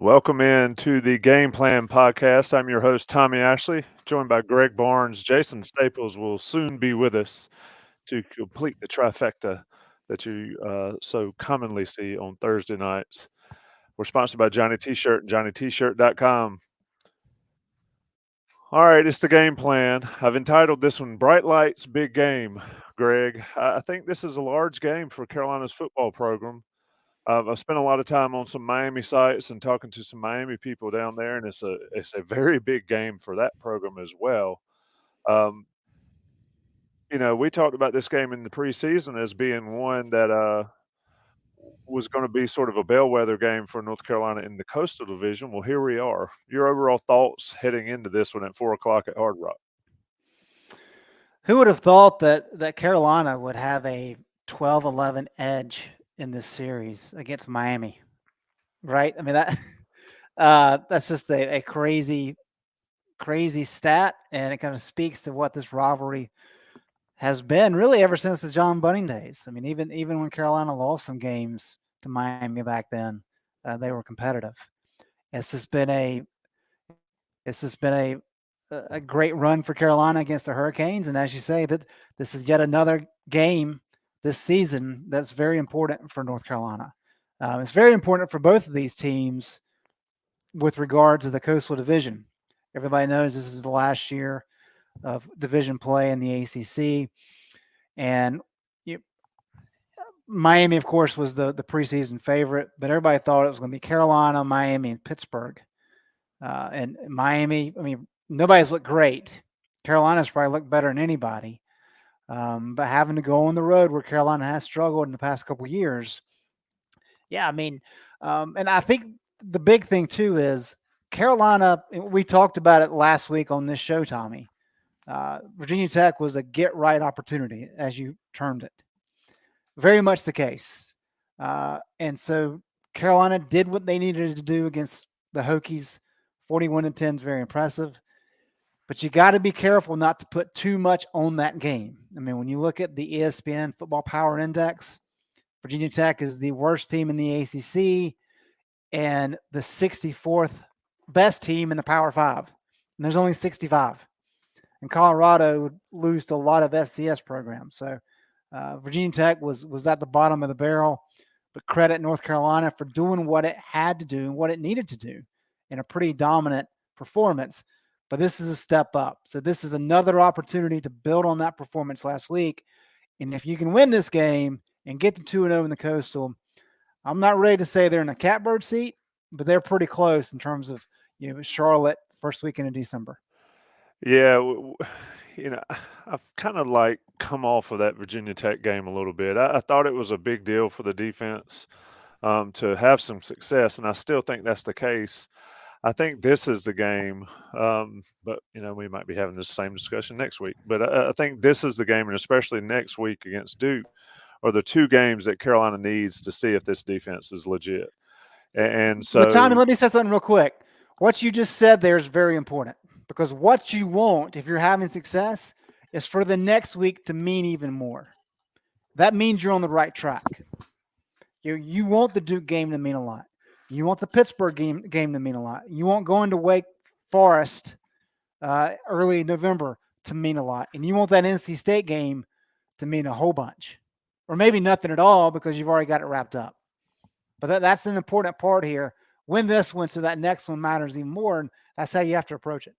Welcome in to the Game Plan Podcast. I'm your host, Tommy Ashley, joined by Greg Barnes. Jason Staples will soon be with us to complete the trifecta that you so commonly see on Thursday nights. We're sponsored by Johnny T-Shirt and JohnnyT-Shirt.com. All right, it's the game plan. I've entitled this one Bright Lights, Big Game, Greg. I think this is a large game for Carolina's football program. I've spent a lot of time on some Miami sites and talking to some Miami people down there, and it's a very big game for that program as well. Um, we talked about this game in the preseason as being one that was going to be sort of a bellwether game for North Carolina in the Coastal Division. Well, here we are. Your overall thoughts heading into this one at 4 o'clock at Hard Rock? Who would have thought that Carolina would have a 12-11 edge in this series against Miami, right? I mean, that's just a crazy stat, and it kind of speaks to what this rivalry has been really ever since the John Bunning days. I mean, even when Carolina lost some games to Miami back then, they were competitive. It's just been a great run for Carolina against the Hurricanes, and as you say, that this is yet another game this season that's very important for North Carolina. It's very important for both of these teams with regard to the Coastal Division. Everybody knows this is the last year of division play in the ACC, and Miami, of course, was the preseason favorite, but everybody thought it was going to be Carolina, Miami, and Pittsburgh. And Miami, I mean, nobody's looked great. Carolina's probably looked better than anybody. But having to go on the road where Carolina has struggled in the past couple of years. Yeah, I mean, and I think the big thing too is Carolina, we talked about it last week on this show, Tommy. Virginia Tech was a get-right opportunity, as you termed it. Very much the case. And so Carolina did what they needed to do against the Hokies. 41-10 is very impressive. But you got to be careful not to put too much on that game. I mean, when you look at the ESPN Football Power Index, Virginia Tech is the worst team in the ACC and the 64th best team in the Power 5. And there's only 65. And Colorado would lose to a lot of FCS programs. So Virginia Tech was at the bottom of the barrel. But credit North Carolina for doing what it had to do and what it needed to do in a pretty dominant performance. But this is a step up. So this is another opportunity to build on that performance last week. And if you can win this game and get to 2-0 in the Coastal, I'm not ready to say they're in a catbird seat, but they're pretty close in terms of Charlotte first weekend in December. Yeah, I've kind of like come off of that Virginia Tech game a little bit. I thought it was a big deal for the defense to have some success, and I still think that's the case. I think this is the game, but we might be having the same discussion next week. But I think this is the game, and especially next week against Duke, are the two games that Carolina needs to see if this defense is legit. And so, but Tommy, let me say something real quick. What you just said there is very important because what you want, if you're having success, is for the next week to mean even more. That means you're on the right track. You want the Duke game to mean a lot. You want the Pittsburgh game to mean a lot. You want going to Wake Forest early November to mean a lot. And you want that NC State game to mean a whole bunch. Or maybe nothing at all because you've already got it wrapped up. But that's an important part here. Win this one so that next one matters even more, and that's how you have to approach it.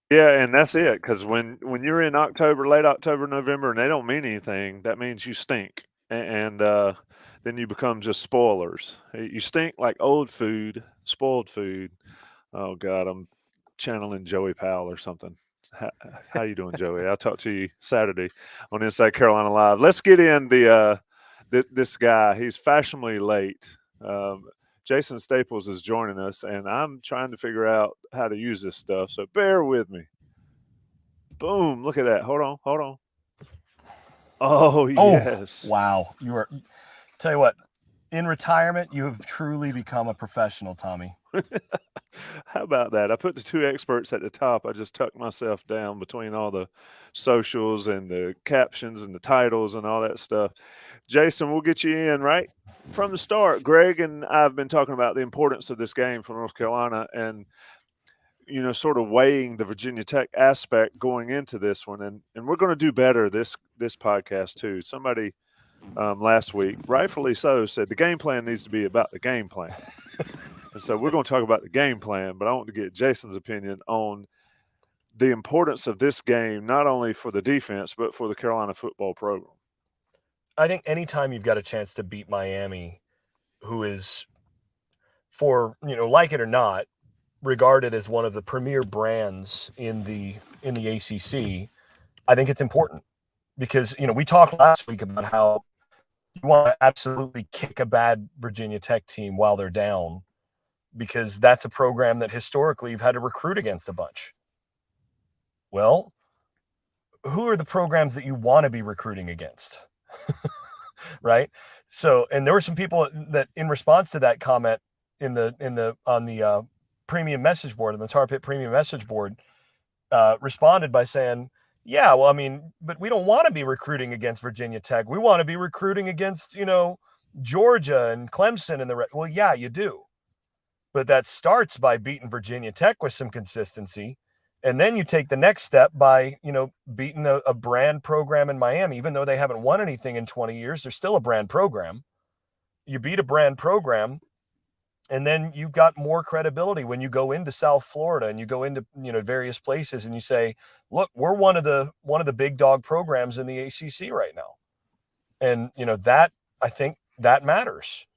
Yeah, and that's it, because when you're in October, late October, November, and they don't mean anything, that means you stink. And then you become just spoilers. You stink like old food, spoiled food. Oh, God, I'm channeling Joey Powell or something. How you doing, Joey? I'll talk to you Saturday on Inside Carolina Live. Let's get in this guy. He's fashionably late. Jason Staples is joining us, and I'm trying to figure out how to use this stuff, so bear with me. Boom, look at that. Hold on. Oh, yes. Wow. Tell you what, in retirement, you have truly become a professional, Tommy. How about that? I put the two experts at the top. I just tucked myself down between all the socials and the captions and the titles and all that stuff. Jason, we'll get you in right from the start. Greg and I have been talking about the importance of this game for North Carolina and, sort of weighing the Virginia Tech aspect going into this one. And we're going to do better this podcast too. Somebody last week, rightfully so, said the game plan needs to be about the game plan. And so we're going to talk about the game plan, but I want to get Jason's opinion on the importance of this game, not only for the defense, but for the Carolina football program. I think anytime you've got a chance to beat Miami, who is, for, like it or not, regarded as one of the premier brands in the ACC, I think it's important because, we talked last week about how you want to absolutely kick a bad Virginia Tech team while they're down, because that's a program that historically you've had to recruit against a bunch. Well, who are the programs that you want to be recruiting against? Right? So, and there were some people that in response to that comment on the premium message board, on the Tar Pit premium message board, responded by saying, yeah, well, I mean, but we don't want to be recruiting against Virginia Tech. We want to be recruiting against, Georgia and Clemson and well, yeah, you do. But that starts by beating Virginia Tech with some consistency. And then you take the next step by, beating a brand program in Miami. Even though they haven't won anything in 20 years, they're still a brand program. You beat a brand program, and then you've got more credibility when you go into South Florida and you go into, various places and you say, look, we're one of the big dog programs in the ACC right now. And, that, I think that matters.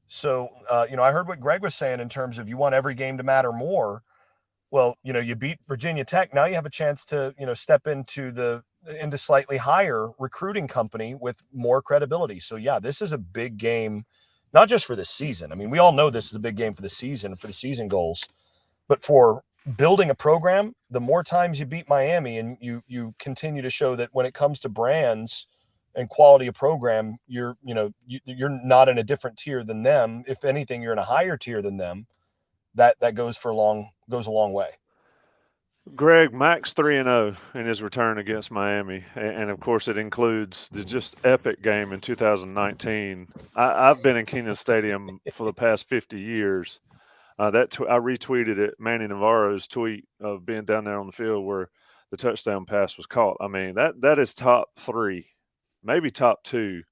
So, I heard what Greg was saying in terms of you want every game to matter more. Well, you beat Virginia Tech. Now you have a chance to, step into slightly higher recruiting company with more credibility. So, yeah, this is a big game, not just for this season. I mean, we all know this is a big game for the season goals. But for building a program, the more times you beat Miami and you continue to show that when it comes to brands and quality of program, you're not in a different tier than them. If anything, you're in a higher tier than them. That goes a long way. Greg, Max 3-0 in his return against Miami, and of course it includes the just epic game in 2019. I've been in Kenan Stadium for the past 50 years. I retweeted it, Manny Navarro's tweet of being down there on the field where the touchdown pass was caught. I mean, that is top 3, maybe top 2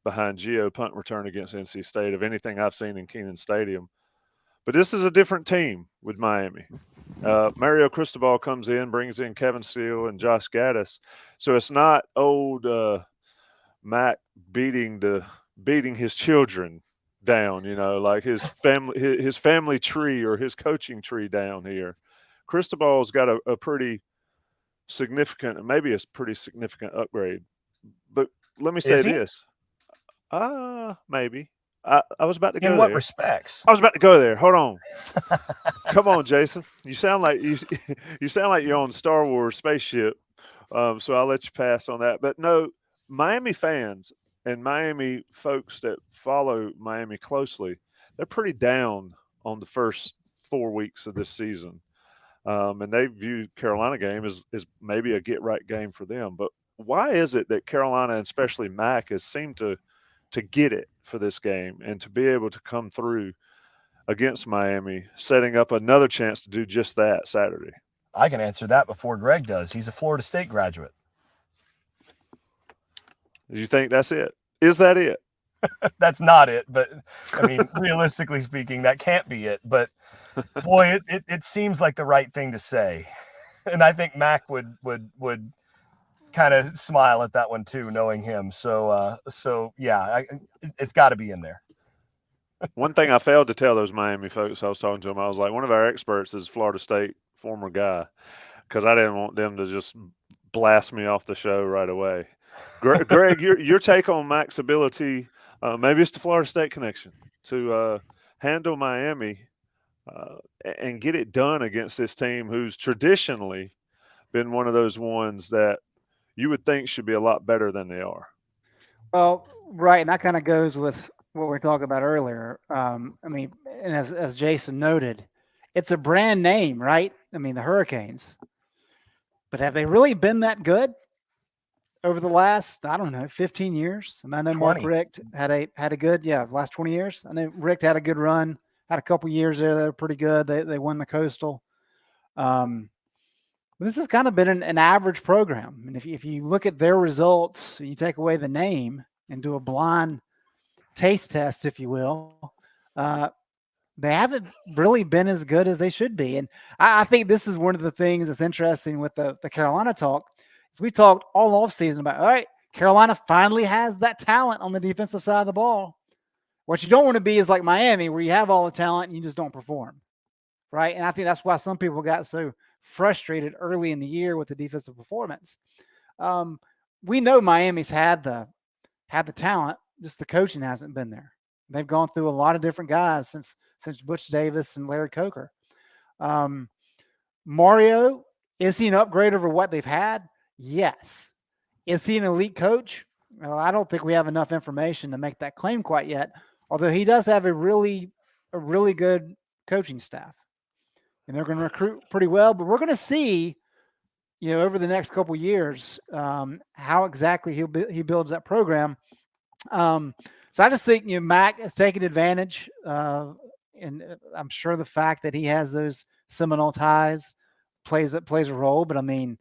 behind Gio punt return against NC State of anything I've seen in Kenan Stadium. But this is a different team with Miami. Mario Cristobal comes in, brings in Kevin Steele and Josh Gaddis. So it's not old Mac beating his children down, like his family tree or his coaching tree down here. Cristobal's got a pretty significant, maybe a pretty significant upgrade. But let me say this. Maybe. I was about to go there. In what respects? I was about to go there. Hold on. Come on, Jason. You sound like you're on Star Wars spaceship. So I'll let you pass on that. But no, Miami fans and Miami folks that follow Miami closely, they're pretty down on the first 4 weeks of this season. And they view Carolina game as maybe a get-right game for them. But why is it that Carolina, and especially Mac, has seemed to get it for this game and to be able to come through against Miami, setting up another chance to do just that Saturday? I can answer that before Greg does. He's a Florida State graduate. Do you think that's it? Is that it? That's not it, but I mean, realistically speaking, that can't be it. But boy, it seems like the right thing to say. And I think Mac would kind of smile at that one too, knowing him. So yeah, it's got to be in there. One thing I failed to tell those Miami folks I was talking to them, I was like, one of our experts is Florida State former guy, because I didn't want them to just blast me off the show right away. Greg, your take on Mac's ability, maybe it's the Florida State connection, to handle Miami and get it done against this team who's traditionally been one of those ones that you would think should be a lot better than they are. Well, right, and that kind of goes with what we were talking about earlier. I mean, and as Jason noted, it's a brand name, right? I mean, the Hurricanes. But have they really been that good over the last, I don't know, 15 years? I mean, I know Mark 20. Richt had a good, last 20 years. I know Richt had a good run, had a couple years there that were pretty good. They won the Coastal. This has kind of been an average program. And if you look at their results, you take away the name and do a blind taste test, if you will, they haven't really been as good as they should be. And I think this is one of the things that's interesting with the Carolina talk is we talked all offseason about, all right, Carolina finally has that talent on the defensive side of the ball. What you don't want to be is like Miami, where you have all the talent and you just don't perform, right? And I think that's why some people got so frustrated early in the year with the defensive performance. We know Miami's had the talent, just the coaching hasn't been there. They've gone through a lot of different guys since Butch Davis and Larry Coker. Mario, is he an upgrade over what they've had? Yes. Is he an elite coach? Well, I don't think we have enough information to make that claim quite yet, although he does have a really good coaching staff. And they're going to recruit pretty well, but we're going to see, over the next couple of years, how exactly he builds that program. So I just think Mac has taken advantage, and I'm sure the fact that he has those Seminole ties plays a role. But I mean,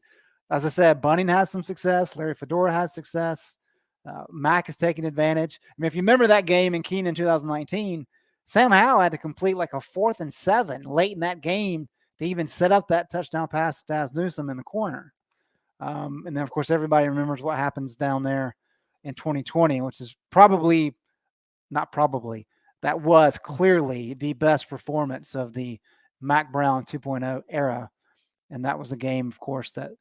as I said, Bunning has some success. Larry Fedora has success. Mac has taken advantage. I mean, if you remember that game in Keene in 2019, Sam Howell had to complete like a 4th and 7 late in that game to even set up that touchdown pass to Daz Newsome in the corner. And then, of course, everybody remembers what happens down there in 2020, which is that was clearly the best performance of the Mac Brown 2.0 era. And that was a game, of course, that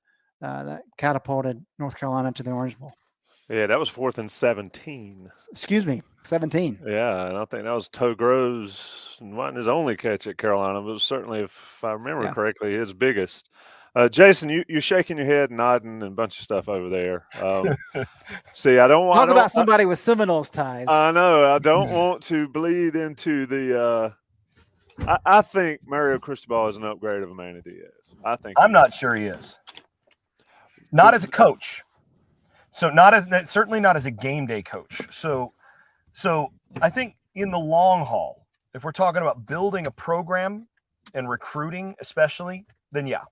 catapulted North Carolina to the Orange Bowl. Yeah, that was 4th and 17. Excuse me, 17. Yeah, and I think that was Toe Groves, wasn't his only catch at Carolina, but it was certainly, if I remember correctly, his biggest. Jason, you're shaking your head, nodding, and a bunch of stuff over there. See, I don't want talk about somebody with Seminoles ties. I know. I don't want to bleed into the. I think Mario Cristobal is an upgrade of Manny Diaz. I'm not sure he is. Not as a coach. So certainly not as a game day coach. So I think in the long haul, if we're talking about building a program and recruiting, especially, then yeah.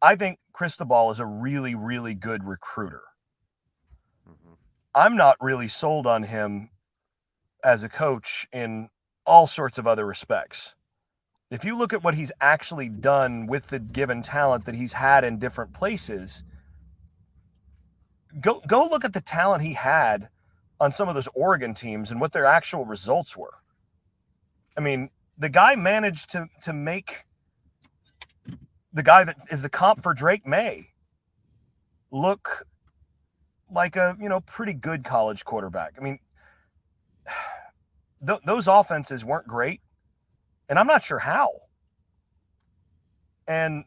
I think Cristobal is a really, really good recruiter. Mm-hmm. I'm not really sold on him as a coach in all sorts of other respects. If you look at what he's actually done with the given talent that he's had in different places, go look at the talent he had on some of those Oregon teams and what their actual results were. I mean, the guy managed to make the guy that is the comp for Drake May look like a pretty good college quarterback. I mean, those offenses weren't great, and I'm not sure how. And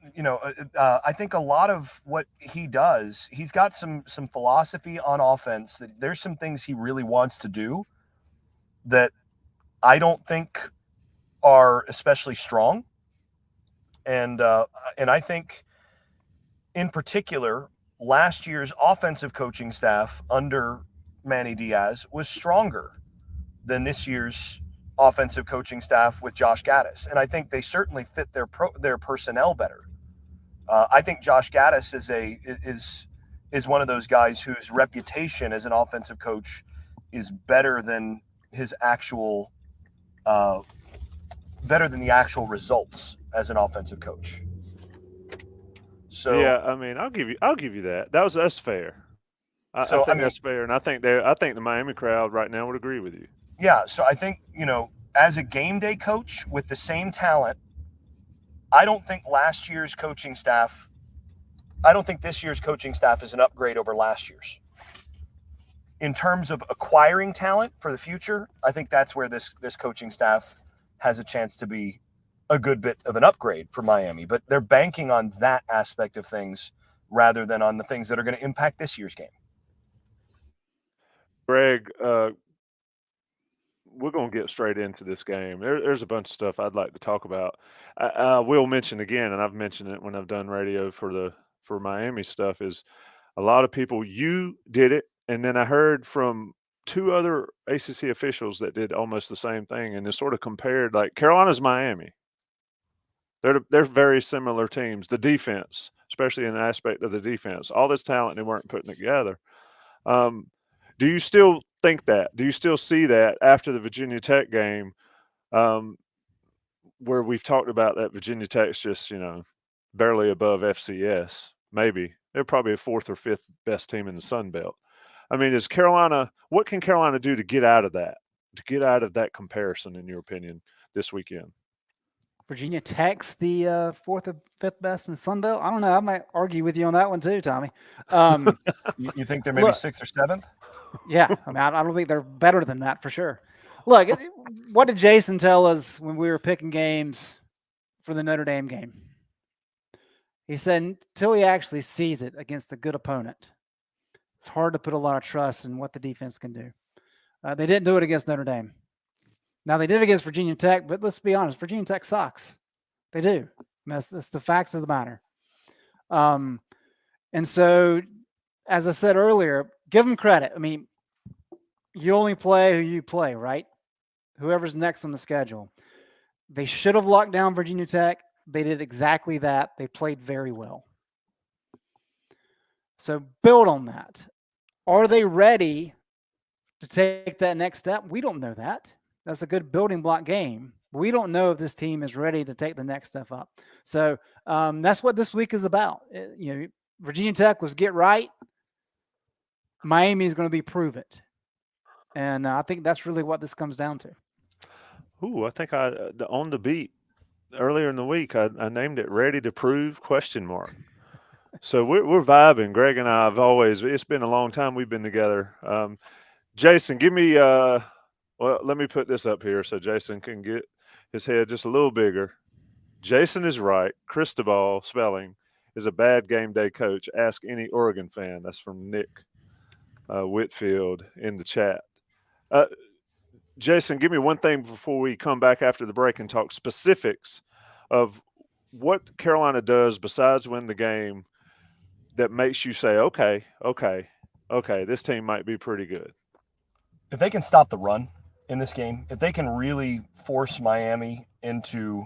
I think a lot of what he does, he's got some philosophy on offense. That there's some things he really wants to do that I don't think are especially strong. And I think, in particular, last year's offensive coaching staff under Manny Diaz was stronger than this year's offensive coaching staff with Josh Gaddis. And I think they certainly fit their personnel better. I think Josh Gaddis is one of those guys whose reputation as an offensive coach is better than his actual better than the actual results as an offensive coach. So yeah, I mean, I'll give you that. That's fair. I think that's fair, and I think the Miami crowd right now would agree with you. Yeah, so I think as a game day coach with the same talent, I don't think this year's coaching staff is an upgrade over last year's. In terms of acquiring talent for the future, I think that's where this coaching staff has a chance to be a good bit of an upgrade for Miami. But they're banking on that aspect of things rather than on the things that are going to impact this year's game. Greg, we're gonna get straight into this game. There's a bunch of stuff I'd like to talk about. I will mention again, and I've mentioned it when I've done radio for Miami stuff. Is a lot of people you did it, and then I heard from two other ACC officials that did almost the same thing, and they sort of compared like Carolina's Miami. They're very similar teams. The defense, especially in the aspect of the defense, all this talent they weren't putting together. Do you still think that? Do you still see that after the Virginia Tech game, where we've talked about that Virginia Tech's just barely above FCS? Maybe they're probably a fourth or fifth best team in the Sun Belt. I mean, is Carolina? What can Carolina do to get out of that? To get out of that comparison, in your opinion, this weekend? Virginia Tech's the fourth or fifth best in the Sun Belt. I don't know. I might argue with you on that one too, Tommy. You think they're maybe sixth or seventh? Yeah, I mean, I don't think they're better than that for sure. Look, what did Jason tell us when we were picking games for the Notre Dame game? He said until he actually sees it against a good opponent, it's hard to put a lot of trust in what the defense can do. They didn't do it against Notre Dame. Now, they did against Virginia Tech, but let's be honest, Virginia Tech sucks. They do. I mean, that's the facts of the matter. And so, as I said earlier, give them credit. I mean, you only play who you play, right? Whoever's next on the schedule. They should have locked down Virginia Tech. They did exactly that. They played very well. So build on that. Are they ready to take that next step? We don't know that. That's a good building block game. We don't know if this team is ready to take the next step up. So that's what this week is about. Virginia Tech was get right. Miami is going to be prove it. And I think that's really what this comes down to. Ooh, I think on the beat earlier in the week, I named it "Ready to Prove?" ? So we're vibing. Greg and I have always. It's been a long time we've been together. Jason, give me. Well, let me put this up here so Jason can get his head just a little bigger. Jason is right. Cristobal Spelling is a bad game day coach. Ask any Oregon fan. That's from Nick Whitfield in the chat. Jason, give me one thing before we come back after the break and talk specifics of what Carolina does besides win the game that makes you say, okay, this team might be pretty good. If they can stop the run in this game, if they can really force Miami into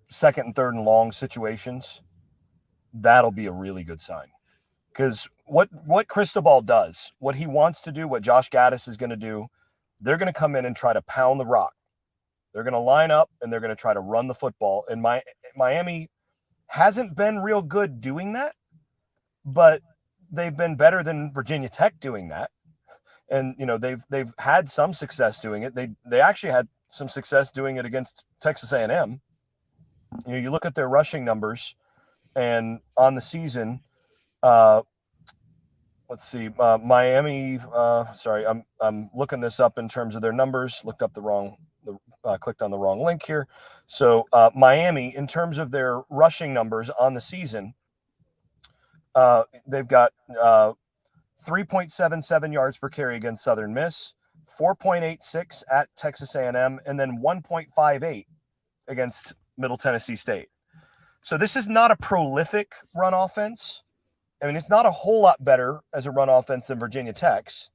second and third and long situations, that'll be a really good sign. Because what Cristobal does, what he wants to do, what Josh Gaddis is going to do, they're going to come in and try to pound the rock. They're going to line up and they're going to try to run the football. And Miami hasn't been real good doing that, but they've been better than Virginia Tech doing that. And they've had some success doing it. They actually had some success doing it against Texas A&M. You look at their rushing numbers, and on the season, let's see, Miami. Sorry, I'm looking this up in terms of their numbers. Clicked on the wrong link here. So Miami, in terms of their rushing numbers on the season, they've got 3.77 yards per carry against Southern Miss, 4.86 at Texas A&M, and then 1.58 against Middle Tennessee State. So this is not a prolific run offense. I mean, it's not a whole lot better as a run offense than Virginia Tech's,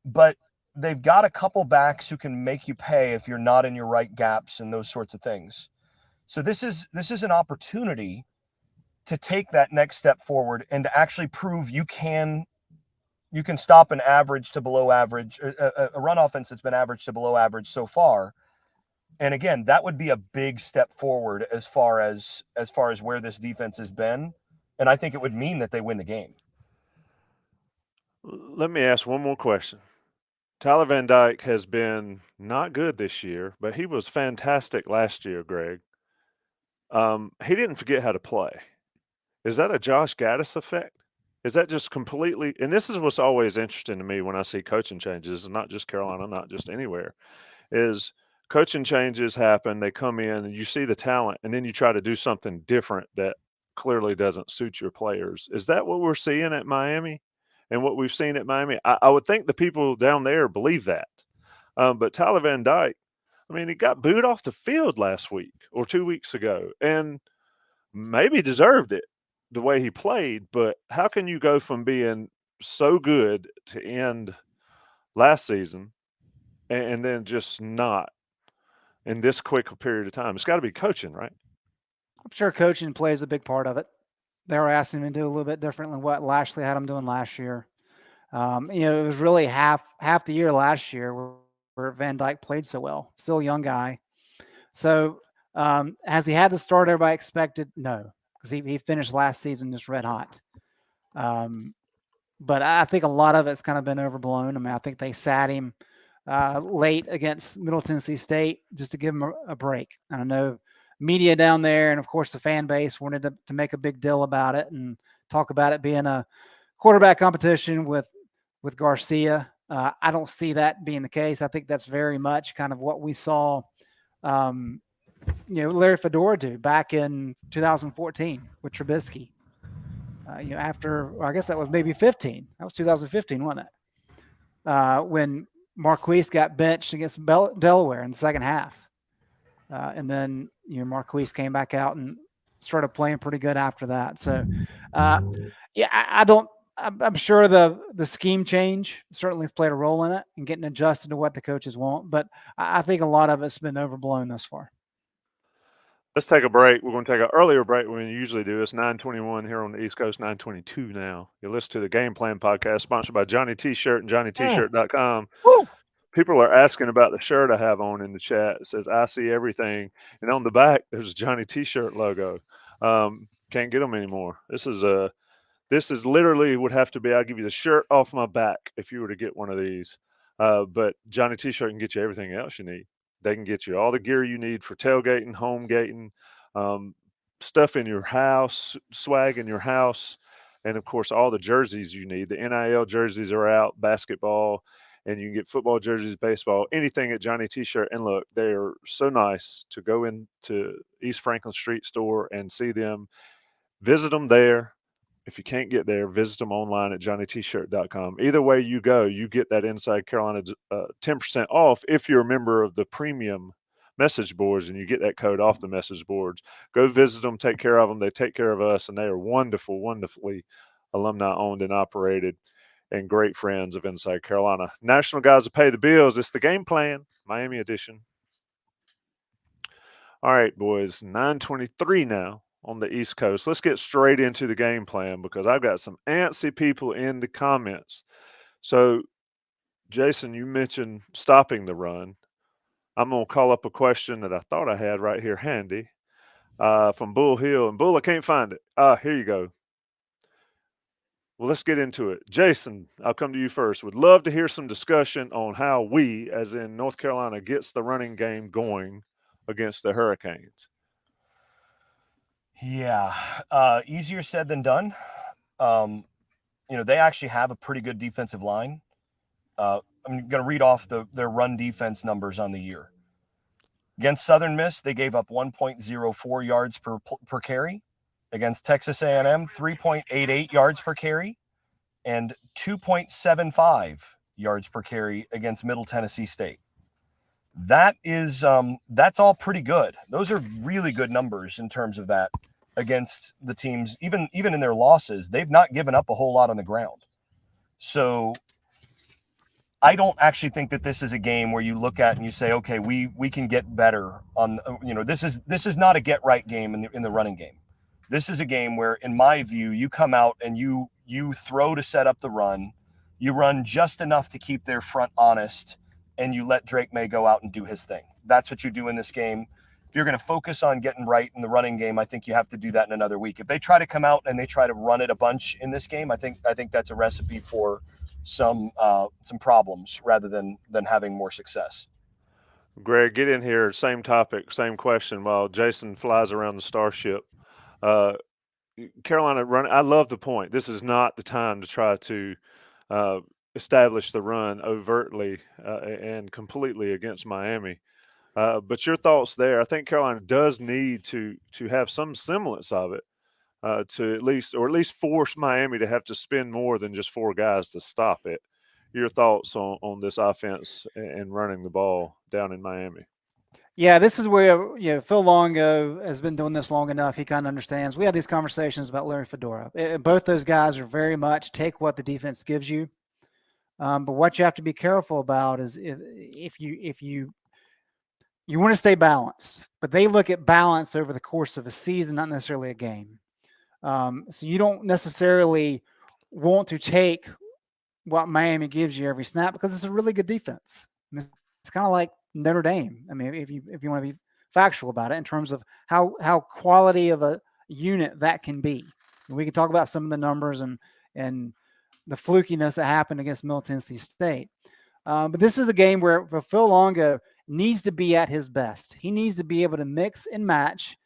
but they've got a couple backs who can make you pay if you're not in your right gaps and those sorts of things. So this is an opportunity to take that next step forward and to actually prove you can stop an average to below average, a run offense that's been average to below average so far. And again, that would be a big step forward as far as where this defense has been. And I think it would mean that they win the game. Let me ask one more question. Tyler Van Dyke has been not good this year, but he was fantastic last year, Greg. He didn't forget how to play. Is that a Josh Gaddis effect? Is that just completely – and this is what's always interesting to me when I see coaching changes, and not just Carolina, not just anywhere, is coaching changes happen, they come in, and you see the talent, and then you try to do something different that clearly doesn't suit your players. Is that what we're seeing at Miami? and what we've seen at Miami, I would think the people down there believe that. But Tyler Van Dyke, I mean, he got booed off the field last week or 2 weeks ago, and maybe deserved it the way he played. But how can you go from being so good to end last season and then just not in this quick a period of time? It's got to be coaching, right? I'm sure coaching plays a big part of it. They were asking him to do a little bit different than what Lashley had him doing last year. It was really half the year last year where Van Dyke played so well. Still a young guy. So has he had the start everybody expected? No, because he finished last season just red hot. But I think a lot of it's kind of been overblown. I mean, I think they sat him late against Middle Tennessee State just to give him a break. And I know media down there and, of course, the fan base wanted to make a big deal about it and talk about it being a quarterback competition with Garcia. I don't see that being the case. I think that's very much kind of what we saw Larry Fedora do back in 2014 with Trubisky. After, I guess that was maybe 15. That was 2015, wasn't it? When Marquise got benched against Delaware in the second half. And then, Marquise came back out and started playing pretty good after that. So, I'm sure the scheme change certainly has played a role in it and getting adjusted to what the coaches want. But I think a lot of it's been overblown thus far. Let's take a break. We're going to take an earlier break than we usually do. It's 9:21 here on the East Coast, 9:22 now. You listen to the Game Plan podcast sponsored by Johnny T-Shirt and JohnnyT-Shirt.com. Woo! People are asking about the shirt I have on in the chat. It says, I see everything. And on the back, there's a Johnny T-Shirt logo. Can't get them anymore. This is literally would have to be, I'll give you the shirt off my back if you were to get one of these. But Johnny T-Shirt can get you everything else you need. They can get you all the gear you need for tailgating, home gating, stuff in your house, swag in your house, and, of course, all the jerseys you need. The NIL jerseys are out, basketball, and you can get football jerseys, baseball, anything at Johnny T-Shirt. And, look, they are so nice to go into East Franklin Street store and see them. Visit them there. If you can't get there, visit them online at JohnnyT-Shirt.com. Either way you go, you get that Inside Carolina 10% off if you're a member of the premium message boards, and you get that code off the message boards. Go visit them, take care of them. They take care of us, and they are wonderful, wonderfully alumni-owned and operated and great friends of Inside Carolina. National guys that pay the bills. It's the Game Plan, Miami edition. All right, boys, 9:23 now on the East Coast. Let's get straight into the game plan because I've got some antsy people in the comments. So, Jason, you mentioned stopping the run. I'm going to call up a question that I thought I had right here handy from Bull Hill. And, Bull, I can't find it. Here you go. Well, let's get into it. Jason, I'll come to you first. Would love to hear some discussion on how we, as in North Carolina, gets the running game going against the Hurricanes. Yeah, easier said than done. They actually have a pretty good defensive line. I'm going to read off their run defense numbers on the year. Against Southern Miss, they gave up 1.04 yards per carry. Against Texas A&M, 3.88 yards per carry, and 2.75 yards per carry against Middle Tennessee State. That's all pretty good. Those are really good numbers in terms of that against the teams. Even in their losses, they've not given up a whole lot on the ground. So I don't actually think that this is a game where you look at and you say, okay, we can get better on. This is not a get right game in the running game. This is a game where, in my view, you come out and you throw to set up the run. You run just enough to keep their front honest, and you let Drake May go out and do his thing. That's what you do in this game. If you're going to focus on getting right in the running game, I think you have to do that in another week. If they try to come out and they try to run it a bunch in this game, I think that's a recipe for some problems rather than having more success. Greg, get in here. Same topic, same question. While Jason flies around the Starship, Carolina run. I love the point. This is not the time to try to establish the run overtly and completely against Miami. But your thoughts there? I think Carolina does need to have some semblance of it to at least force Miami to have to spend more than just 4 guys to stop it. Your thoughts on this offense and running the ball down in Miami? Yeah, this is where Phil Longo has been doing this long enough. He kind of understands. We had these conversations about Larry Fedora. Both those guys are very much take what the defense gives you. But what you have to be careful about is if you want to stay balanced, but they look at balance over the course of a season, not necessarily a game. So you don't necessarily want to take what Miami gives you every snap because it's a really good defense. I mean, it's kind of like Notre Dame. I mean, if you want to be factual about it in terms of how quality of a unit that can be. We can talk about some of the numbers and the flukiness that happened against Middle Tennessee State. But this is a game where Phil Longo needs to be at his best. He needs to be able to mix and match.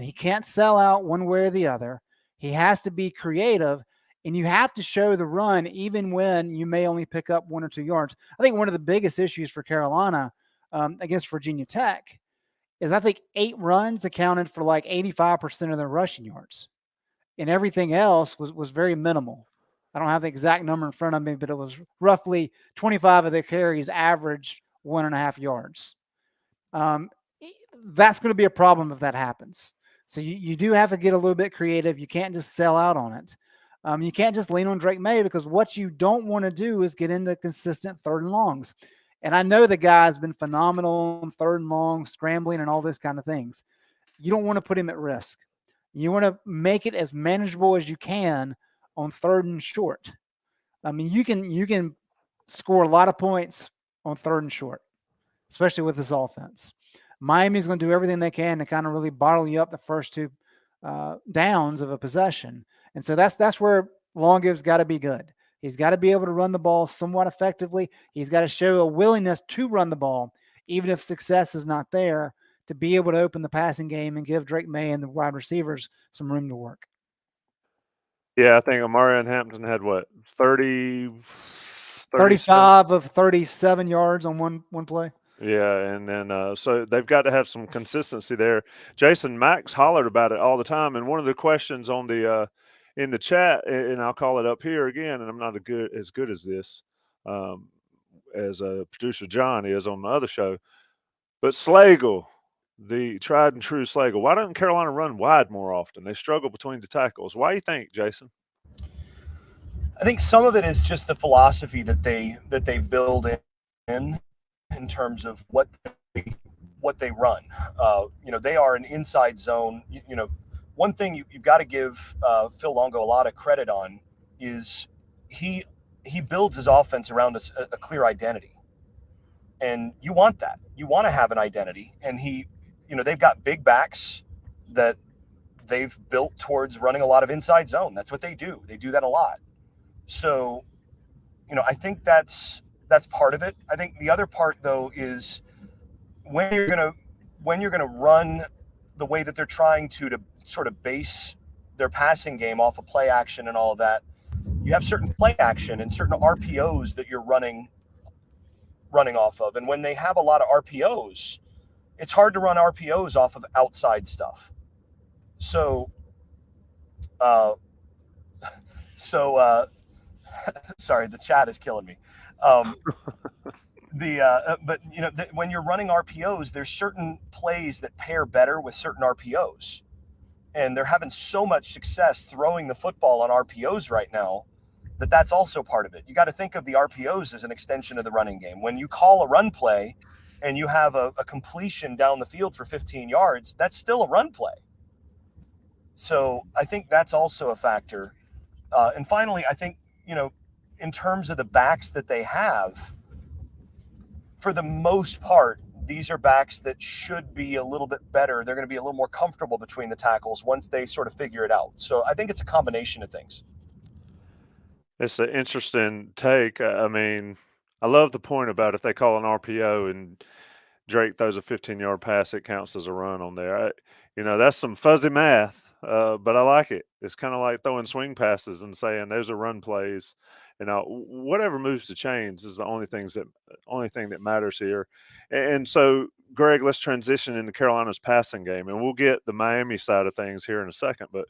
He can't sell out one way or the other. He has to be creative, and you have to show the run even when you may only pick up 1 or 2 yards. I think one of the biggest issues for Carolina against Virginia Tech is I think 8 runs accounted for like 85% of their rushing yards, and everything else was very minimal. I don't have the exact number in front of me, but it was roughly 25 of their carries averaged 1.5 yards. That's going to be a problem if that happens. So you do have to get a little bit creative. You can't just sell out on it. You can't just lean on Drake May because what you don't want to do is get into consistent 3rd and longs. And I know the guy's been phenomenal on 3rd and long, scrambling and all those kind of things. You don't want to put him at risk. You want to make it as manageable as you can on 3rd and short. I mean, you can score a lot of points on 3rd and short, especially with this offense. Miami's going to do everything they can to kind of really bottle you up the first 2 downs of a possession. And so that's where Longo's got to be good. He's got to be able to run the ball somewhat effectively. He's got to show a willingness to run the ball, even if success is not there, to be able to open the passing game and give Drake May and the wide receivers some room to work. Yeah, I think Omarion Hampton had what, 35 of 37 yards on one play. Yeah, and then so they've got to have some consistency there. Jason Max hollered about it all the time, and one of the questions on the in the chat, and I'll call it up here again, and I'm not as good as this as producer John is on the other show, but Slagle, the tried and true Slagle, why doesn't Carolina run wide more often? They struggle between the tackles. Why do you think, Jason? I think some of it is just the philosophy that they build in terms of what they run. They are an inside zone. One thing you've got to give Phil Longo a lot of credit on is he builds his offense around a clear identity, and you want that. You want to have an identity, and they've got big backs that they've built towards running a lot of inside zone. That's what they do. They do that a lot. So, I think that's part of it. I think the other part, though, is when you're gonna run the way that they're trying to sort of base their passing game off of play action and all of that. You have certain play action and certain RPOs that you're running off of, and when they have a lot of RPOs, it's hard to run RPOs off of outside stuff. So, sorry, the chat is killing me. When you're running RPOs, there's certain plays that pair better with certain RPOs, and they're having so much success throwing the football on RPOs right now that's also part of it. You got to think of the RPOs as an extension of the running game. When you call a run play and you have a completion down the field for 15 yards, that's still a run play. So I think that's also a factor. And finally, I think, in terms of the backs that they have, for the most part, these are backs that should be a little bit better. They're going to be a little more comfortable between the tackles once they sort of figure it out. So I think it's a combination of things. It's an interesting take. I mean, I love the point about if they call an RPO and Drake throws a 15-yard pass, it counts as a run on there. That's some fuzzy math, but I like it. It's kind of like throwing swing passes and saying those are run plays. Whatever moves the chains is the only thing that matters here. And so, Greg, let's transition into Carolina's passing game, and we'll get the Miami side of things here in a second. But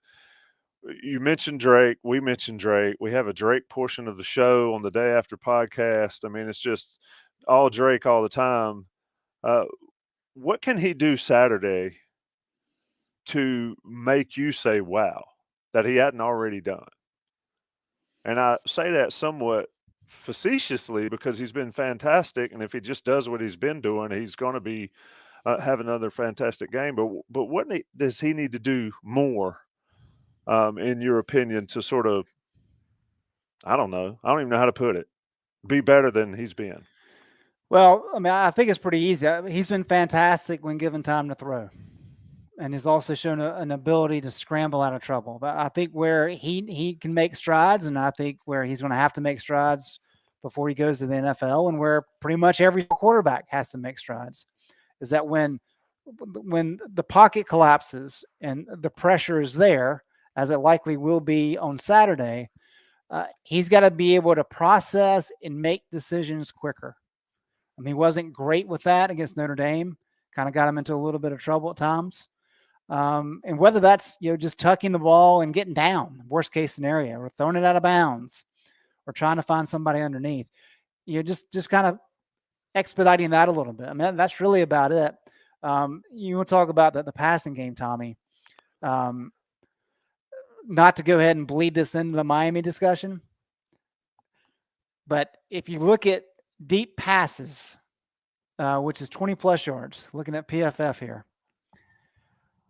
you mentioned Drake. We mentioned Drake. We have a Drake portion of the show on the Day After podcast. I mean, it's just all Drake all the time. What can he do Saturday to make you say, wow, that he hadn't already done? And I say that somewhat facetiously because he's been fantastic. And if he just does what he's been doing, he's going to be have another fantastic game. But what does he need to do more, in your opinion, to sort of, I don't know, I don't even know how to put it, be better than he's been? Well, I mean, I think it's pretty easy. He's been fantastic when given time to throw, and he's also shown an ability to scramble out of trouble. But I think where he can make strides, and I think where he's going to have to make strides before he goes to the NFL, and where pretty much every quarterback has to make strides, is that when the pocket collapses and the pressure is there, as it likely will be on Saturday, he's got to be able to process and make decisions quicker. I mean, he wasn't great with that against Notre Dame. Kind of got him into a little bit of trouble at times. And whether that's, just tucking the ball and getting down, worst case scenario, or throwing it out of bounds, or trying to find somebody underneath, just kind of expediting that a little bit. I mean, that's really about it. You want to talk about the passing game, Tommy. Not to go ahead and bleed this into the Miami discussion, but if you look at deep passes, which is 20-plus yards, looking at PFF here,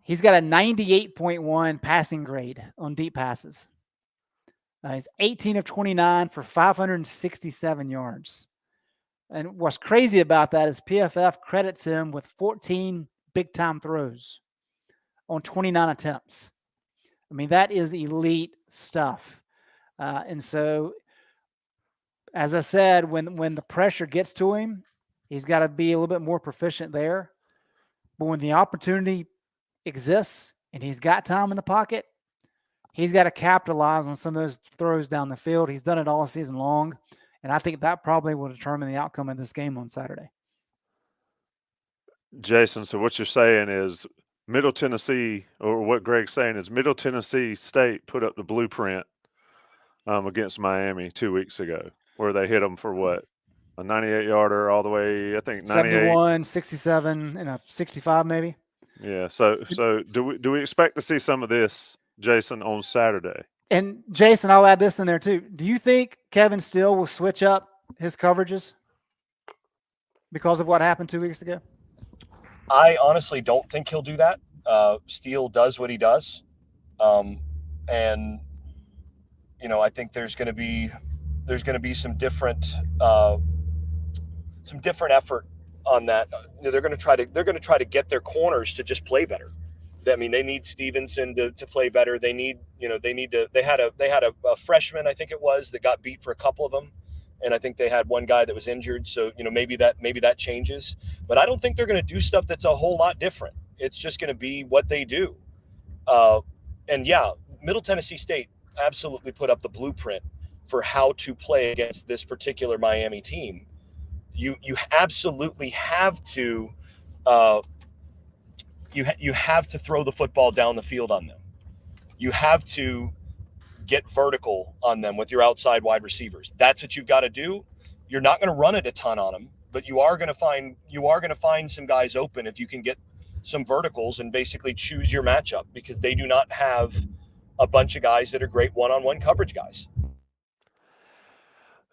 he's got a 98.1 passing grade on deep passes. He's 18 of 29 for 567 yards. And what's crazy about that is PFF credits him with 14 big-time throws on 29 attempts. I mean, that is elite stuff. And so, as I said, when the pressure gets to him, he's got to be a little bit more proficient there. But when the opportunity exists and he's got time in the pocket, he's got to capitalize on some of those throws down the field. He's done it all season long. And I think that probably will determine the outcome of this game on Saturday. Jason, so what you're saying is Middle Tennessee, or what Greg's saying is Middle Tennessee State put up the blueprint against Miami 2 weeks ago, where they hit them for what? A 98-yarder all the way, I think 98. 71, 67, and a 65 maybe. Yeah, so do we expect to see some of this, Jason, on Saturday? And Jason, I'll add this in there too. Do you think Kevin Steele will switch up his coverages because of what happened 2 weeks ago? I honestly don't think he'll do that. Steele does what he does. And I think there's going to be some different effort on that. They're going to try to get their corners to just play better. I mean, they need Stevenson to play better. They had a freshman, I think it was, that got beat for a couple of them. And I think they had one guy that was injured. So, maybe that changes, but I don't think they're going to do stuff that's a whole lot different. It's just going to be what they do. And yeah, Middle Tennessee State absolutely put up the blueprint for how to play against this particular Miami team. You absolutely have to, you have to throw the football down the field on them. You have to get vertical on them with your outside wide receivers. That's what you've got to do. You're not going to run it a ton on them, but you are going to find some guys open if you can get some verticals and basically choose your matchup, because they do not have a bunch of guys that are great one-on-one coverage guys.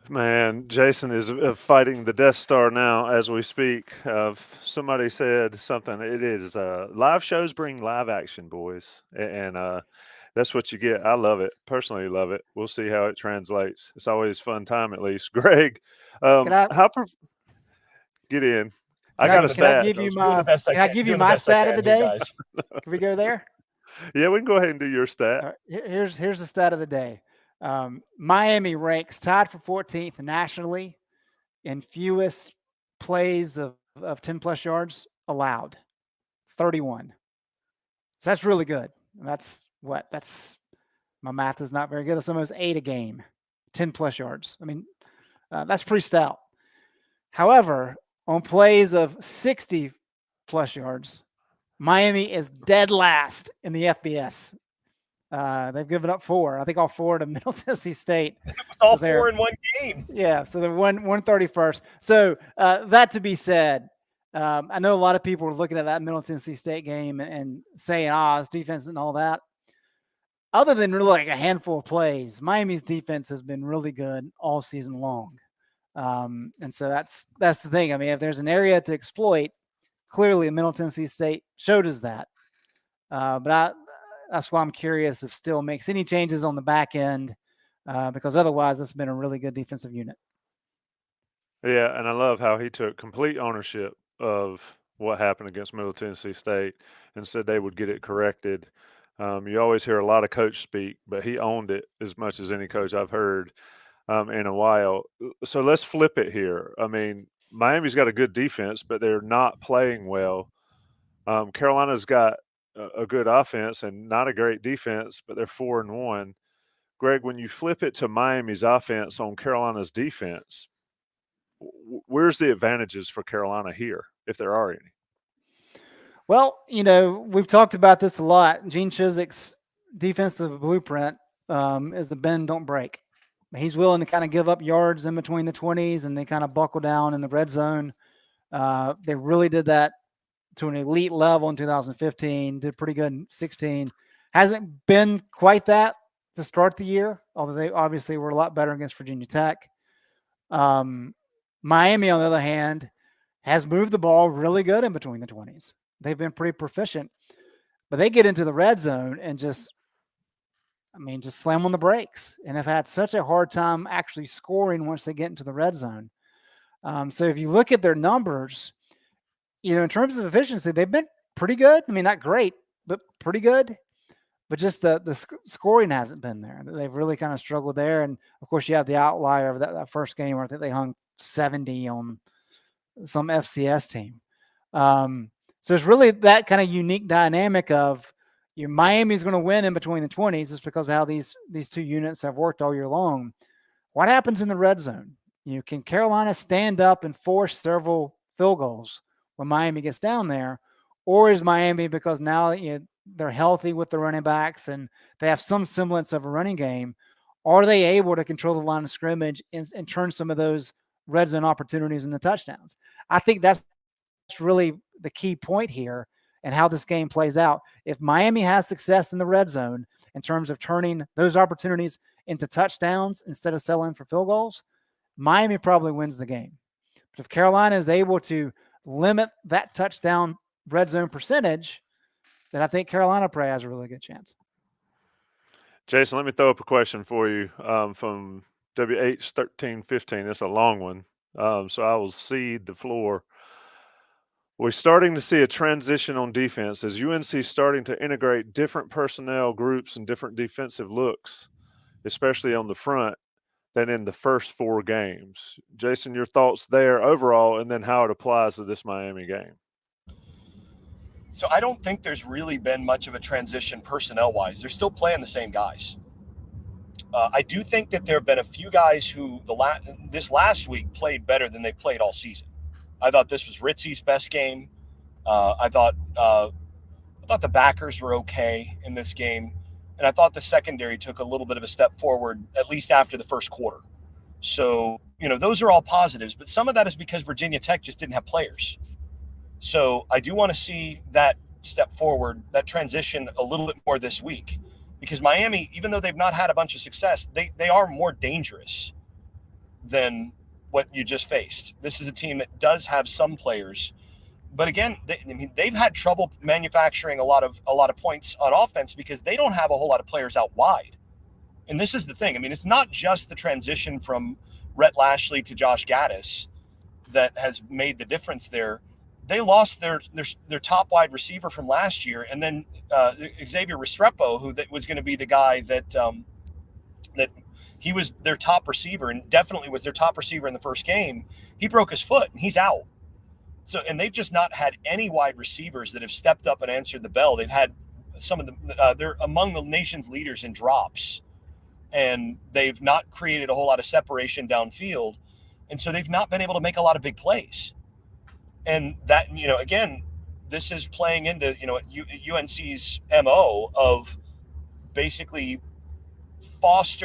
Man, Jason is fighting the Death Star now as we speak. Somebody said something. It is live shows bring live action, boys, and that's what you get. I love it. Personally love it. We'll see how it translates. It's always a fun time, at least. Greg, get in. I got a stat. Can I give you my stat of the day? Can we go there? Yeah, we can go ahead and do your stat. Right, here's the stat of the day. Miami ranks tied for 14th nationally in fewest plays of 10-plus yards allowed, 31. So that's really good. That's my math is not very good. That's almost 8 a game, 10-plus yards. I mean, that's pretty stout. However, on plays of 60-plus yards, Miami is dead last in the FBS. They've given up 4. I think all 4 to Middle Tennessee State. It was all So 4 in one game. Yeah, so they're 131st. So that to be said, I know a lot of people were looking at that Middle Tennessee State game and saying, it's defense and all that. Other than really like a handful of plays, Miami's defense has been really good all season long. And so that's the thing. I mean, if there's an area to exploit, clearly Middle Tennessee State showed us that. But that's why I'm curious if Steele makes any changes on the back end, because otherwise it's been a really good defensive unit. Yeah, and I love how he took complete ownership of what happened against Middle Tennessee State and said they would get it corrected. You always hear a lot of coach speak, but he owned it as much as any coach I've heard in a while. So let's flip it here. I mean, Miami's got a good defense, but they're not playing well. Carolina's got a good offense and not a great defense, but they're 4-1. Greg, when you flip it to Miami's offense on Carolina's defense, where's the advantages for Carolina here, if there are any? Well, we've talked about this a lot. Gene Chizik's defensive blueprint is the bend, don't break. He's willing to kind of give up yards in between the 20s, and they kind of buckle down in the red zone. They really did that to an elite level in 2015, did pretty good in 16. Hasn't been quite that to start the year, although they obviously were a lot better against Virginia Tech. Miami, on the other hand, has moved the ball really good in between the 20s. They've been pretty proficient, but they get into the red zone and just slam on the brakes, and have had such a hard time actually scoring once they get into the red zone. So if you look at their numbers, in terms of efficiency, they've been pretty good. I mean, not great, but pretty good. But just the scoring hasn't been there. They've really kind of struggled there. And, of course, you have the outlier of that first game where I think they hung 70 on some FCS team. So it's really that kind of unique dynamic of Miami's going to win in between the 20s just because of how these two units have worked all year long. What happens in the red zone? Can Carolina stand up and force several field goals when Miami gets down there? Or is Miami, because now they're healthy with the running backs and they have some semblance of a running game, are they able to control the line of scrimmage and turn some of those red zone opportunities into touchdowns? I think that's really the key point here and how this game plays out. If Miami has success in the red zone in terms of turning those opportunities into touchdowns instead of settling for field goals, Miami probably wins the game. But if Carolina is able to limit that touchdown red zone percentage, then I think Carolina probably has a really good chance. Jason, let me throw up a question for you from WH1315. It's a long one, so I will cede the floor. We're starting to see a transition on defense as UNC starting to integrate different personnel groups and different defensive looks, especially on the front, than in the first 4 games. Jason, your thoughts there overall, and then how it applies to this Miami game. So I don't think there's really been much of a transition personnel-wise. They're still playing the same guys. I do think that there have been a few guys who this last week played better than they played all season. I thought this was Ritzy's best game. I thought the backers were okay in this game, and I thought the secondary took a little bit of a step forward, at least after the first quarter. So, those are all positives, but some of that is because Virginia Tech just didn't have players. So I do want to see that step forward, that transition a little bit more this week, because Miami, even though they've not had a bunch of success, they are more dangerous than what you just faced. This is a team that does have some players, but again, they've had trouble manufacturing a lot of points on offense because they don't have a whole lot of players out wide. And this is the thing. I mean, it's not just the transition from Rhett Lashley to Josh Gaddis that has made the difference there. They lost their top wide receiver from last year, and then Xavier Restrepo, who was going to be the guy that he was their top receiver and definitely was their top receiver in the first game. He broke his foot and he's out. So, and they've just not had any wide receivers that have stepped up and answered the bell. They've had some of they're among the nation's leaders in drops, and they've not created a whole lot of separation downfield. And so they've not been able to make a lot of big plays. And that, again, this is playing into, UNC's MO of basically force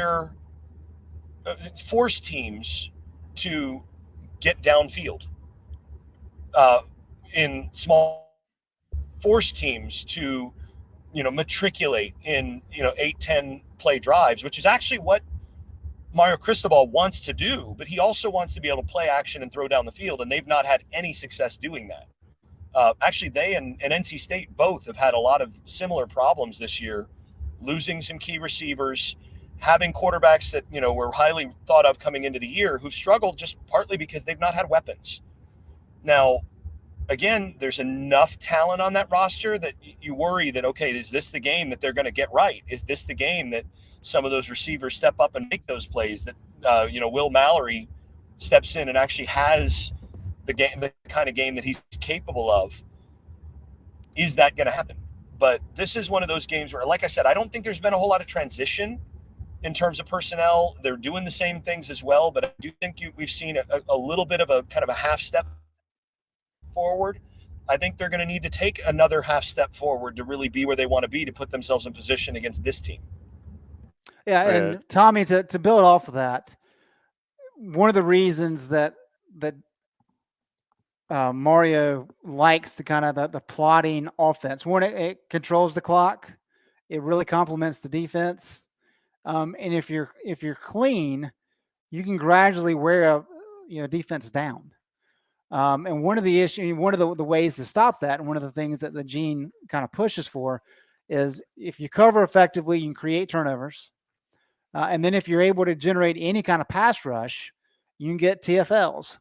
teams to get downfield in small, force teams to, matriculate in, 8-10 play drives, which is actually what Mario Cristobal wants to do, but he also wants to be able to play action and throw down the field, and they've not had any success doing that. Actually, they and NC State both have had a lot of similar problems this year, losing some key receivers, having quarterbacks that, were highly thought of coming into the year who've struggled just partly because they've not had weapons. Now, again, there's enough talent on that roster that you worry that, okay, is this the game that they're going to get right? Is this the game that some of those receivers step up and make those plays that, Will Mallory steps in and actually has the kind of game that he's capable of? Is that going to happen? But this is one of those games where, like I said, I don't think there's been a whole lot of transition in terms of personnel. They're doing the same things as well, but I do think we've seen a little bit of a kind of a half step forward. I think they're going to need to take another half step forward to really be where they want to be to put themselves in position against this team. Yeah, and Tommy, to build off of that, one of the reasons that Mario likes the kind of the plotting offense, one, it controls the clock, it really complements the defense, and if you're clean, you can gradually wear a defense down. And one of the ways to stop that, and one of the things that the gene kind of pushes for, is if you cover effectively, you can create turnovers. And then if you're able to generate any kind of pass rush, you can get TFLs.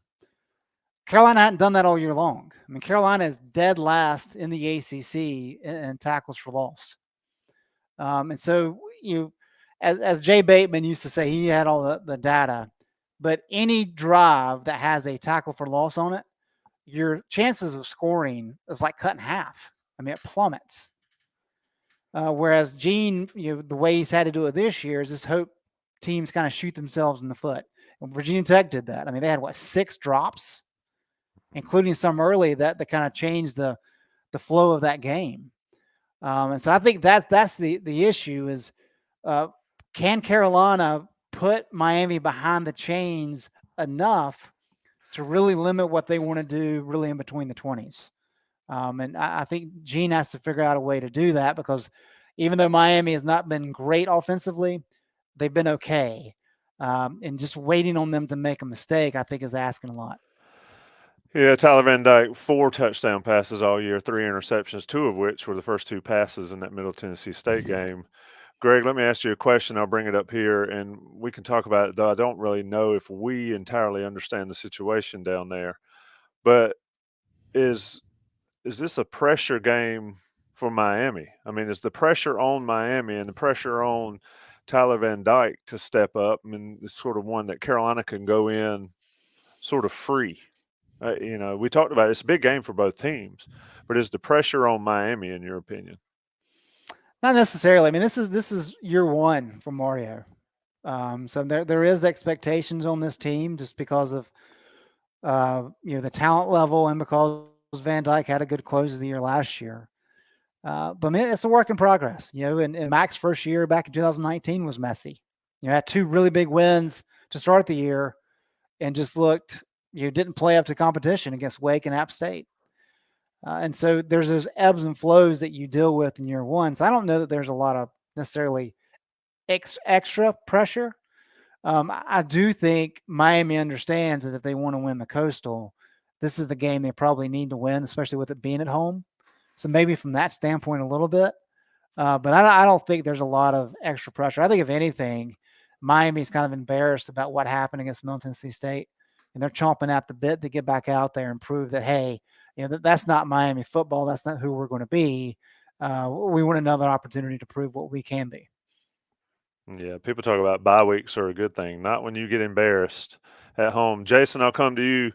Carolina hadn't done that all year long. I mean, Carolina is dead last in the ACC in tackles for loss. And so, as Jay Bateman used to say, he had all the data, but any drive that has a tackle for loss on it, your chances of scoring is like cut in half. I mean, it plummets. Whereas Gene, the way he's had to do it this year is just hope teams kind of shoot themselves in the foot. And Virginia Tech did that. I mean, they had 6 drops, including some early that kind of changed the flow of that game. And so I think that's the issue is, can Carolina put Miami behind the chains enough to really limit what they want to do really in between the 20s? And I think Gene has to figure out a way to do that, because even though Miami has not been great offensively, they've been okay. And just waiting on them to make a mistake, I think, is asking a lot. Yeah, Tyler Van Dyke, 4 touchdown passes all year, 3 interceptions, 2 of which were the first 2 passes in that Middle Tennessee State game. Greg, let me ask you a question. I'll bring it up here, and we can talk about it, though I don't really know if we entirely understand the situation down there. But is this a pressure game for Miami? I mean, is the pressure on Miami and the pressure on Tyler Van Dyke to step up? I mean, it's sort of one that Carolina can go in sort of free. We talked about it. It's a big game for both teams, but is the pressure on Miami, in your opinion? Not necessarily. I mean, this is year one for Mario. So there is expectations on this team just because of the talent level and because Van Dyke had a good close of the year last year. But I mean, it's a work in progress. And Mac's first year back in 2019 was messy. Had 2 really big wins to start the year, and just looked. Didn't play up to competition against Wake and App State. And so there's those ebbs and flows that you deal with in year one. So I don't know that there's a lot of necessarily extra pressure. I do think Miami understands that if they want to win the Coastal, this is the game they probably need to win, especially with it being at home. So maybe from that standpoint, a little bit. But I don't think there's a lot of extra pressure. I think if anything, Miami's kind of embarrassed about what happened against Middle Tennessee State. And they're chomping at the bit to get back out there and prove that, hey, that's not Miami football. That's not who we're going to be. We want another opportunity to prove what we can be. Yeah, people talk about bye weeks are a good thing, not when you get embarrassed at home. Jason, I'll come to you.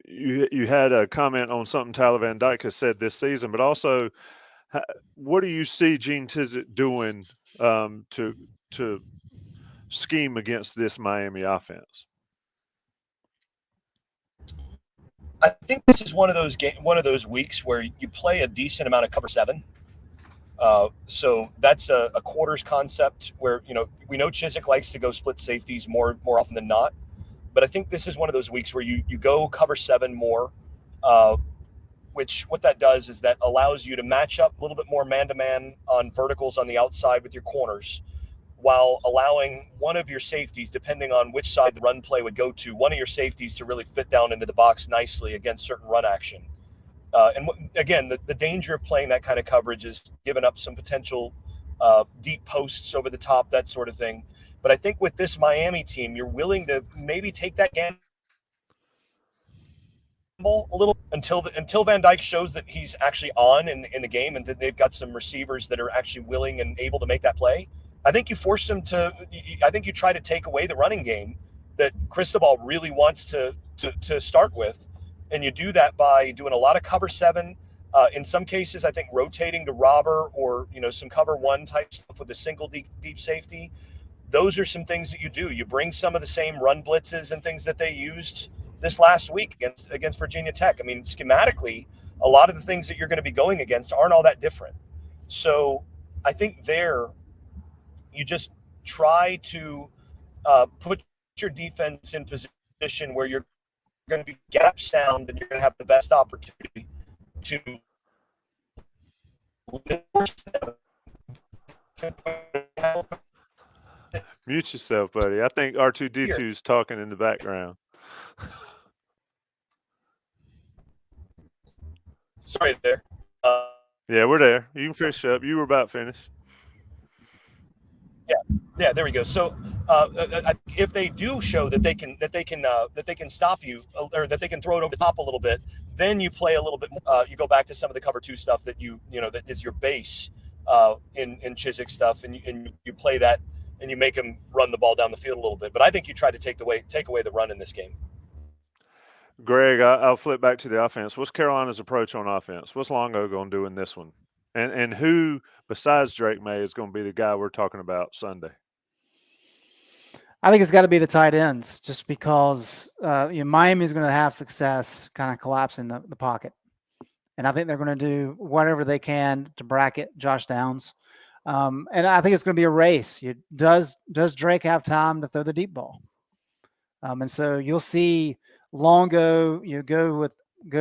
You had a comment on something Tyler Van Dyke has said this season, but also, what do you see Gene Tizzett doing to scheme against this Miami offense? I think this is one of those weeks where you play a decent amount of cover 7, So that's a quarters concept where, we know Chiswick likes to go split safeties more often than not. But I think this is one of those weeks where you go cover 7 more, which what that does is that allows you to match up a little bit more man-to-man on verticals on the outside with your corners, while allowing one of your safeties, depending on which side the run play would go to, one of your safeties to really fit down into the box nicely against certain run action. Again, the danger of playing that kind of coverage is giving up some potential deep posts over the top, that sort of thing. But I think with this Miami team, you're willing to maybe take that gamble a little until Van Dyke shows that he's actually on in the game, and that they've got some receivers that are actually willing and able to make that play. I think you force him to. I think you try to take away the running game that Cristobal really wants to start with, and you do that by doing a lot of cover 7. In some cases, I think rotating to robber or some cover 1 type stuff with a single deep safety. Those are some things that you do. You bring some of the same run blitzes and things that they used this last week against Virginia Tech. I mean, schematically, a lot of the things that you're going to be going against aren't all that different. So I think you just try to put your defense in position where you're going to be gap sound and you're going to have the best opportunity to Mute yourself, buddy. I think R2D2 is talking in the background. Sorry there. Yeah, we're there. You can finish up. You were about finished. Yeah, there we go. So if they do show that they can stop you, or that they can throw it over the top a little bit, then you play a little bit. You go back to some of the cover 2 stuff that that is your base in Chiswick stuff, and you play that, and you make them run the ball down the field a little bit. But I think you try to take away the run in this game. Greg, I'll flip back to the offense. What's Carolina's approach on offense? What's Longo going to do in this one? And who besides Drake May is going to be the guy we're talking about Sunday? I think it's got to be the tight ends, just because Miami is going to have success kind of collapsing the pocket. And I think they're going to do whatever they can to bracket Josh Downs. And I think it's going to be a race. Does Drake have time to throw the deep ball? And so you'll see Longo, go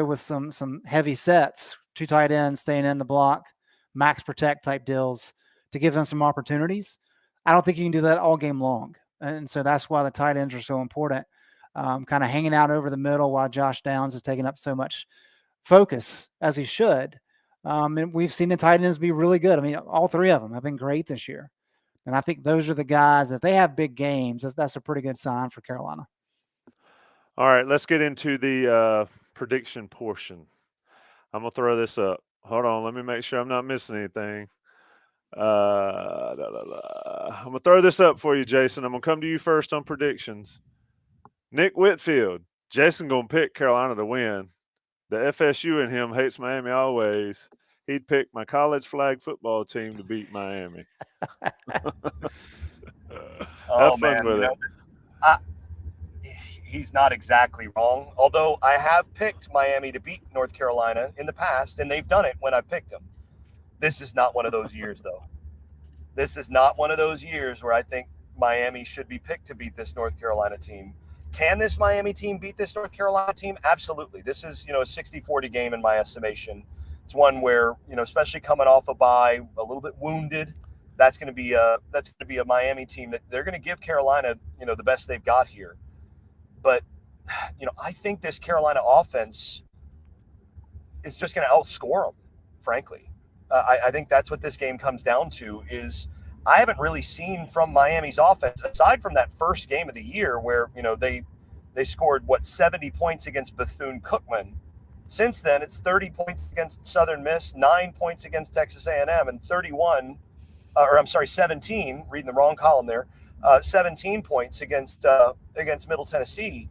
with some heavy sets, 2 tight ends staying in the block, max protect type deals to give them some opportunities. I don't think you can do that all game long. And so that's why the tight ends are so important, kind of hanging out over the middle while Josh Downs is taking up so much focus, as he should. And we've seen the tight ends be really good. I mean, all 3 of them have been great this year. And I think those are the guys that they have big games. That's a pretty good sign for Carolina. All right, let's get into the prediction portion. I'm going to throw this up. Hold on. Let me make sure I'm not missing anything. I'm going to throw this up for you, Jason. I'm going to come to you first on predictions. Nick Whitfield. Jason going to pick Carolina to win. The FSU in him hates Miami always. He'd pick my college flag football team to beat Miami. Have fun with it. He's not exactly wrong, although I have picked Miami to beat North Carolina in the past, and they've done it when I picked them. This is not one of those years, though. This is not one of those years where I think Miami should be picked to beat this North Carolina team. Can this Miami team beat this North Carolina team? Absolutely. This is, a 60-40 game in my estimation. It's one where, especially coming off a bye, a little bit wounded, that's going to be a Miami team that they're going to give Carolina, the best they've got here. But, I think this Carolina offense is just going to outscore them, frankly. I think that's what this game comes down to is I haven't really seen from Miami's offense, aside from that first game of the year where, they scored, 70 points against Bethune-Cookman. Since then, it's 30 points against Southern Miss, 9 points against Texas A&M, and 17, reading the wrong column there, 17 points against Middle Tennessee.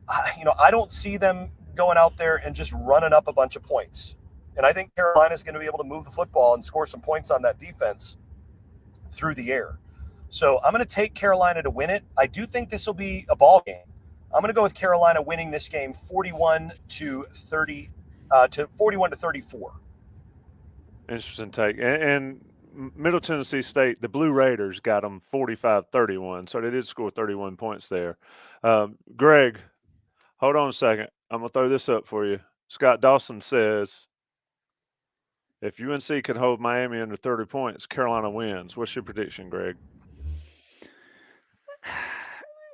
I don't see them going out there and just running up a bunch of points. And I think Carolina is going to be able to move the football and score some points on that defense through the air. So I'm going to take Carolina to win it. I do think this will be a ball game. I'm going to go with Carolina winning this game 41-34. Interesting take. And Middle Tennessee State, the Blue Raiders got them 45-31, so they did score 31 points there. Greg, hold on a second. I'm going to throw this up for you. Scott Dawson says, if UNC can hold Miami under 30 points, Carolina wins. What's your prediction, Greg?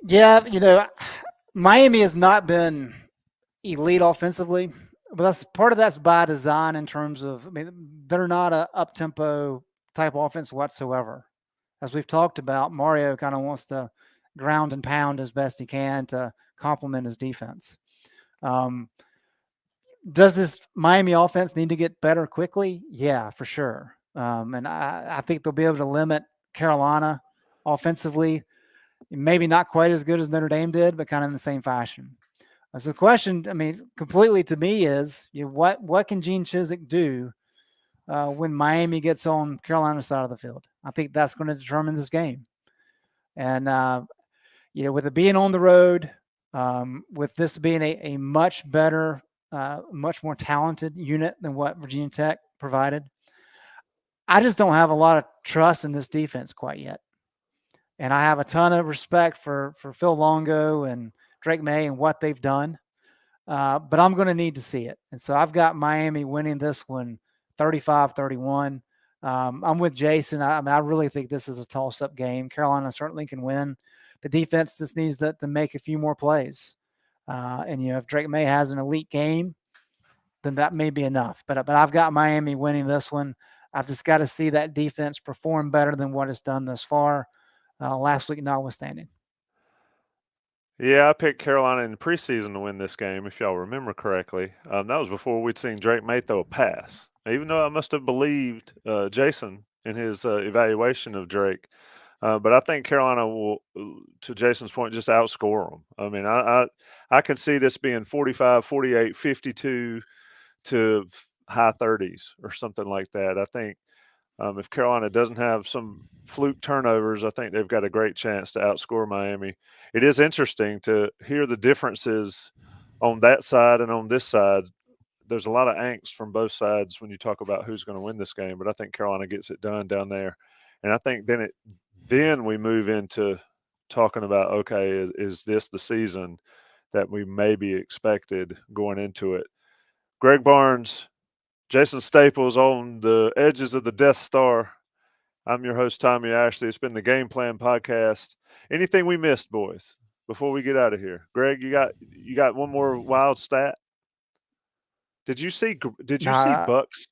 Yeah, Miami has not been elite offensively, but that's part of that's by design in terms of, they're not a up-tempo type offense whatsoever. As we've talked about, Mario kind of wants to ground and pound as best he can to complement his defense. Does this Miami offense need to get better quickly? Yeah, for sure. And I think they'll be able to limit Carolina offensively. Maybe not quite as good as Notre Dame did, but kind of in the same fashion. So the question, completely to me is, what can Gene Chizik do when Miami gets on Carolina's side of the field? I think that's going to determine this game. And, with it being on the road, with this being a much better, much more talented unit than what Virginia Tech provided, I just don't have a lot of trust in this defense quite yet. And I have a ton of respect for Phil Longo and Drake May and what they've done. But I'm going to need to see it. And so I've got Miami winning this one 35-31. I'm with Jason. I really think this is a toss-up game. Carolina certainly can win. The defense just needs to make a few more plays. And if Drake May has an elite game, then that may be enough. But I've got Miami winning this one. I've just got to see that defense perform better than what it's done thus far. Last week notwithstanding. Yeah, I picked Carolina in the preseason to win this game, if y'all remember correctly. That was before we'd seen Drake May throw a pass. Even though I must have believed Jason in his evaluation of Drake. But I think Carolina will, to Jason's point, just outscore them. I can see this being 45, 48, 52 to high 30s or something like that. I think if Carolina doesn't have some fluke turnovers, I think they've got a great chance to outscore Miami. It is interesting to hear the differences on that side and on this side. There's a lot of angst from both sides when you talk about who's going to win this game, but I think Carolina gets it done down there. And I think then we move into talking about, okay, is this the season that we maybe expected going into it? Greg Barnes, Jason Staples on the edges of the Death Star. I'm your host, Tommy Ashley. It's been the Game Plan Podcast. Anything we missed, boys, before we get out of here? Greg, you got one more wild stat? Did you see Buck's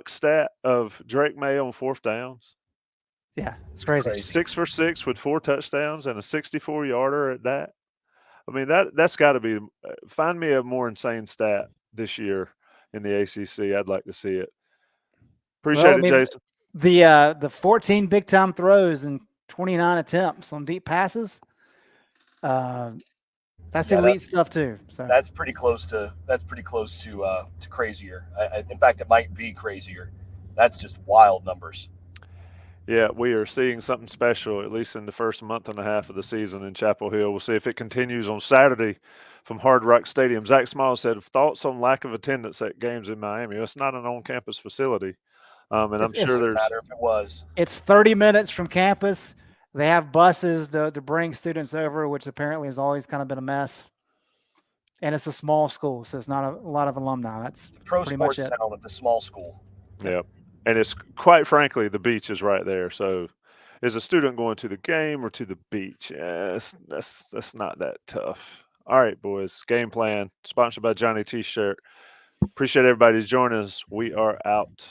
stat of Drake May on fourth downs? Yeah, it's crazy. 6 for 6 with 4 touchdowns and a 64-yarder at that. That's got to be. Find me a more insane stat this year in the ACC. I'd like to see it. Appreciate it, Jason. The 14 big time throws and 29 attempts on deep passes. That's elite stuff too. So that's pretty close to crazier. In fact, it might be crazier. That's just wild numbers. Yeah, we are seeing something special, at least in the first month and a half of the season in Chapel Hill. We'll see if it continues on Saturday from Hard Rock Stadium. Zach Small said, thoughts on lack of attendance at games in Miami? It's not an on-campus facility. And I'm sure there's – matter if it was. It's 30 minutes from campus. They have buses to bring students over, which apparently has always kind of been a mess. And it's a small school, so it's not a lot of alumni. It's pro pretty sports much it. town with a small school. Yep. And it's quite frankly, the beach is right there. So is a student going to the game or to the beach? That's not that tough. All right, boys. Game Plan, sponsored by Johnny T-Shirt. Appreciate everybody joining us. We are out.